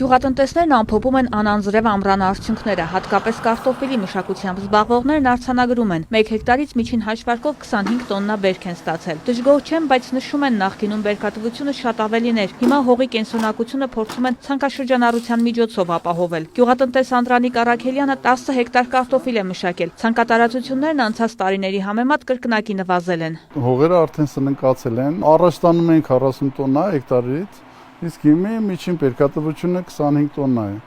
Գյուղատնտեսներն ամփոփում են անանձրև ամռան արդյունքները, հատկապես կարտոֆիլի մշակությամբ զբաղվողներն արձանագրում են 1 հեկտարից միջին հաշվարկով 25 տոննա բերք են ստացել։ Դժգոհ չեն, բայց նշում են նախկինում բերքատվությունը շատ ավելին էր։ Հիմա հողի կենսունակությունը փորձում են ցանկաշրջանառության միջոցով ապահովել։ Գյուղատնտես Անդրանիկ Առաքելյանը 10 հեկտար կարտոֆիլ է մշակել։ Ցանկատարածություններն անցած տարիների համեմատ կրկնակի նվազել են։ Հողերը արդեն սննկացել են, առաջ տանում ենք 40 տոննա հեկտարից, իսկ հիմա միջին բերքատվությունը 25 տոննա է։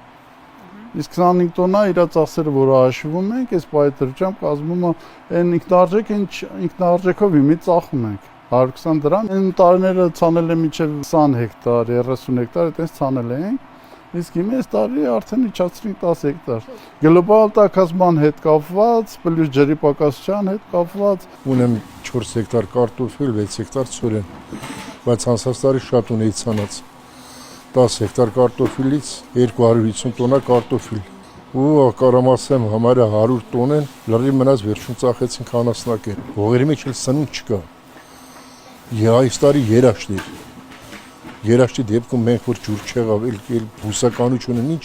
Իսկ 25 տոննա իր ծախսերը, որը հաշվում ենք, այս պայթրճամ կազմում է այն ինքնարժեքով հիմի ծախում ենք 120 դրամ։ Այն տարիները ցանել է մինչև 20 հեկտար, 30 հեկտար, այդպես ցանել ենք։ Իսկ հիմա այս տարի արդեն իջացրինք 10 հեկտար։ Գլոբալ տաքացման հետ կապված, պլյուս ջրի պակասության հետ կապված։ Ունեմ 4 հեկտար կարտոֆիլ, 6 հեկտար ցորեն, բայց անցած տարի շատ ունեի ցանած։ 10 հեկտար կարտոֆիլից 250 տոննա կարտոֆիլ։ Ու կարամ ասեմ, համարյա 100 տոնեն լրիվ մնաց վերջում ծախեցինք անասնակեր։ Հողերի մեջ էլ սնունդ չկա։ Այս տարի երաշտ էր։ Երաշտի դեպքում մենք որ ջուր չեղավ, էլ բուսականությունն ինչ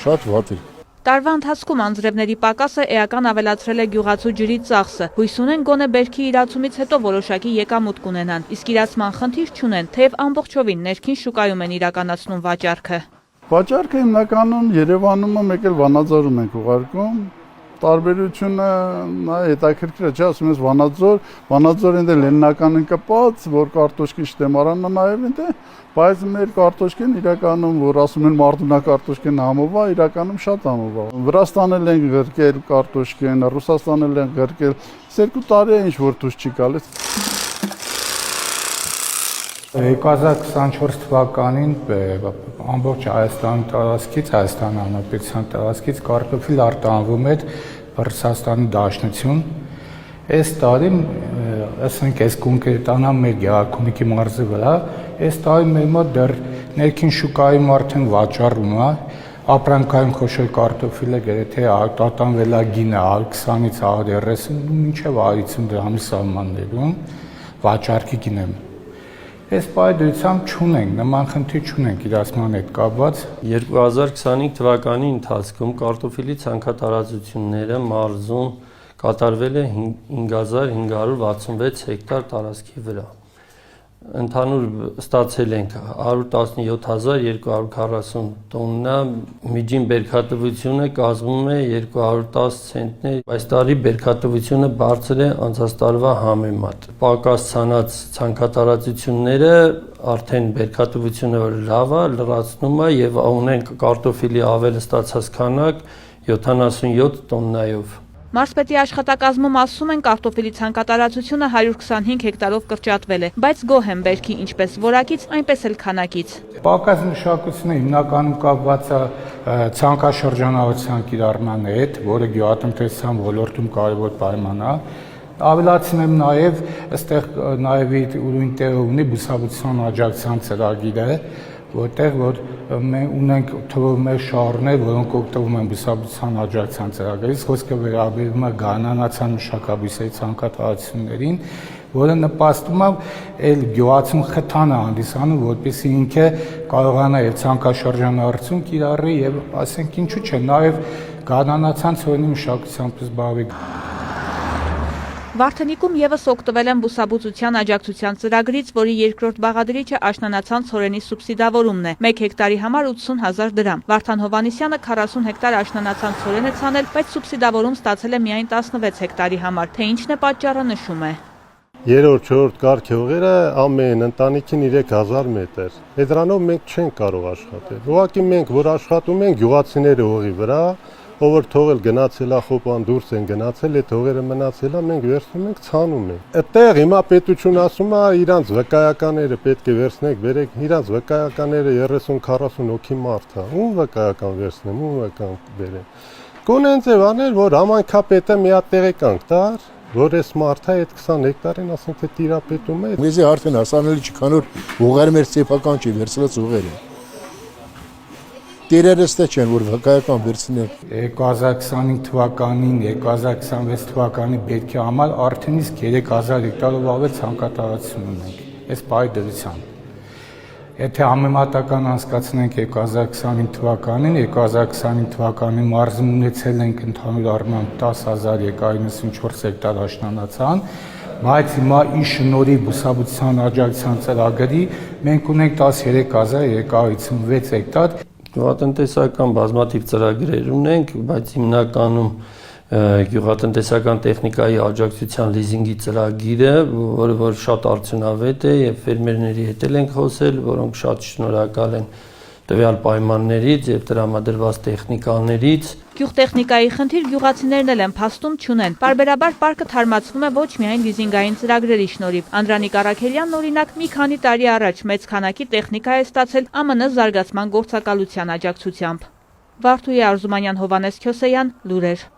շատ վատ էր։ Տարվա ընթացքում անձրևների պակասը էական ավելացրել է գյուղացու ջրի ծախսը։ Հույս ունեն գոնե բերքի իրացումից հետո որոշակի եկամուտ կունենան, իսկ իրացման խնդիր չունեն, թեև ամբողջովին ներքին շուկայում են իրականացնում վաճառքը։ Վաճառքը հիմնականում Երևանում է, մեկ էլ Վանաձորում ենք ուղարկում։ Տարբերությունը հետաքրքիր է, չէ՞, ասում ես Վանաձոր ինձ լեննականին կպած, որ կարտոշկի շտեմարանն է նաև ինձ, բայց մեր կարտոշկին իրականում, որ ասում են մարտունակարտոշկին համով է, իրականում շատ համով է։ Վրաստան էլ են գրկել կարտոշկին, Ռուսաստան էլ են գրկել, 2 տարի է ինչ որ դուրս չի գալիս։ 2024 թվականին ամբողջ Հայաստանի տարածքից, Հայաստանի Հանրապետության տարածքից կարտոֆիլ արտահանվում էր Ռուսաստանի Դաշնություն։ Այս տարի, ասենք, այս կոնկրետանամ մեր Գեղարքունիքի մարզի վրա, այս տարի մեր մոտ դեռ ներքին շուկայում արդեն վաճառում է, ապրանքային խոշոր կարտոֆիլը գրեթե արտահանվել է գինը 120-ից 130 մինչև 150 դրամի սահմաններում վաճառքի գինը։ Այս պայդրությամբ չունենք, նման խնդիր չունենք իրացման հետ կապված։ 2025 թվականի ընթացքում կարտոֆիլի ցանքատարածությունները մարզում կատարվել է 5566 հեկտար տարածքի վրա։ Ընդհանուր ստացել ենք 117240 տոննա, միջին բերքատվությունը կազմում է 210 ցենտներ։ Այս տարի բերքատվությունը բարձր է անցած տարվա համեմատ։ Պակաս ցանած ցանքատարածությունները արդեն բերքատվությունը լավ է, լրացնում է եւ ունենք կարտոֆիլի ավել ստացած քանակ 77 տոննայով։ Մարզպետի աշխատակազմում ասում են կարտոֆիլի ցանկատարածությունը 125 հեկտարով կրճատվել է, բայց գոհ են բերքի ինչպես որակից, այնպես էլ քանակից։ Պակաս մշակությունը հիմնականում կապված է ցանկաշրջանառության կիրառման հետ, որը գյուղատնտեսության ոլորտում կարևոր պայման է։ Ավելացնեմ նաև, այստեղ նաև ուրույն տեղ ունի բուսաբուծության աջակցության ծրագիրը, որտեղ որ մենք ունենք թվով մեր շահառներ, որոնք օգտվում են բուսաբուծության աջակցության ծրագրից, խոսքը վերաբերում է գարնանացան մշակաբույսերի ցանկատարածություններին, որը նպաստում է այլ գյուղացուն խթան է հանդիսանում, որպեսզի ինքը կարողանա եւ ցանկաշրջանառություն կիրառի եւ ասենք ինչու՞ չէ, նաեւ գարնանացան ցորենի մշակությամբ զբաղվի։ Վարդենիկում եւս օգտվել են բուսաբուծության աջակցության ծրագրից, որի երկրորդ բաղադրիչը աշնանացան ցորենի սուբսիդավորումն է։ 1 հեկտարի համար 80,000 դրամ։ Վարդան Հովհաննիսյանը 40 հեկտար աշնանացան ցորեն է ցանել, բայց սուբսիդավորում ստացել է միայն 16 հեկտարի համար։ Թե ինչն է պատճառը, նշում է։ 3-4 կարգ հողերը ամեն ընտանիքին 3000 մետր։ Դրանով մենք չենք կարող աշխատել։ Ուղղակի մենք որ աշխատում ենք գյուղացիները հողի վրա, ով որ թողել գնացել է խոպան դուրս են գնացել, այդ հողերը մնացել է, մենք վերցնում ենք ցանում ենք։ Այդտեղ հիմա պետությունը ասում է իրանց վկայականները պետք է վերցնեք, բերեք, իրանց վկայականները 30-40 հոգի մարդ է։ Ում վկայական վերցնեմ, ում վկայական բերեմ։ Կոնեն ձև անել, որ համայնքապետը մի հատ տեղեկանք տար, որ այս մարդը այդ 20 հեկտարին ասենք թե տիրապետում է։ Մեզի արդեն հասանելի չի, քան որ հողերը մեր սեփական չի, վերցրած հողերը։ Տերերս թե չեն, որ վկայական վերցնեն։ 2025 թվականին, 2026 թվականի բերքի համար արդեն իսկ 3000 հեկտարով ավել ցանկատարածություն ունենք։ Այս պայդրությամբ։ Եթե համեմատական անցկացնենք 2025 թվականին, 2025 թվականի մարզում ունեցել ենք ընդհանուր առմամբ 10194 հեկտար աշնանացան, բայց հիմա ի շնորհիվ բուսաբուծության աջակցության ծրագրի մենք ունենք 13356 հեկտար։ Գյուղատնտեսական բազմաթիվ ծրագրեր ունենք, բայց հիմնականում գյուղատնտեսական տեխնիկայի աջակցության լիզինգի ծրագիրը, որը շատ արդյունավետ է եւ ֆերմերների հետ ենք խոսել, որոնք շատ շնորհակալ են տվյալ պայմաններից եւ տրամադրված տեխնիկաներից։ Գյուղտեխնիկայի խնդիր գյուղացիներն էլ են փաստում չունեն։ Պարբերաբար պարկը թարմացվում է ոչ միայն լիզինգային ծրագրերի շնորհիվ։ Անդրանիկ Արաքելյանն օրինակ մի քանի տարի առաջ մեծ քանակի տեխնիկա է ստացել ԱՄՆ զարգացման գործակալության աջակցությամբ։ Վարդուհի Արզումանյան, Հովհաննես Քյոսեյան, լուրեր։